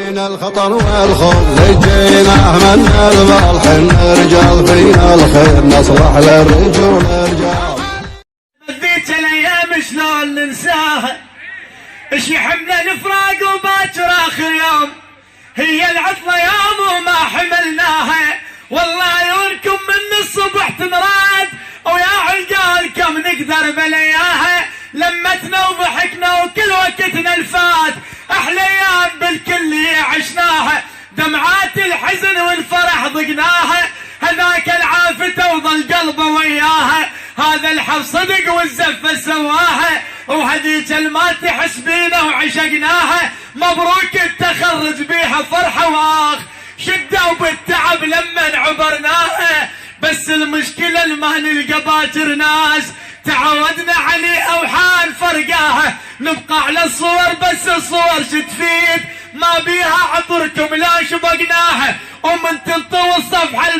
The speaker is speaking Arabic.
فينا الخطر والخوف لجينا من المال حنا رجال فينا الخير نصلح للرجول رجال. ذيك الايام شلون ننساها اش يحملنا الفراق وباكر اخر يوم هي العطله يوم وما حملناها والله عيونكم من الصبح تنراد ويا عقال كم نقدر بلياها لمتنا وضحكنا وكل وقتنا الفات احلى ايام بالكل عشناها دمعات الحزن والفرح ضقناها هذاك العافته وظل قلبه وياها هذا الحب صدق والزفه سواها وهذيك الما تحس بينا وعشقناها مبروك التخرج بيها فرحه واخ شده وبالتعب لما عبرناها بس المشكله ما نلقى باكر ناس تعودنا عليه اوحال فرقاها نبقى على الصور بس الصور شتفيد ما بيها عطركم لا شبقناها ومن تنطوي الصفحه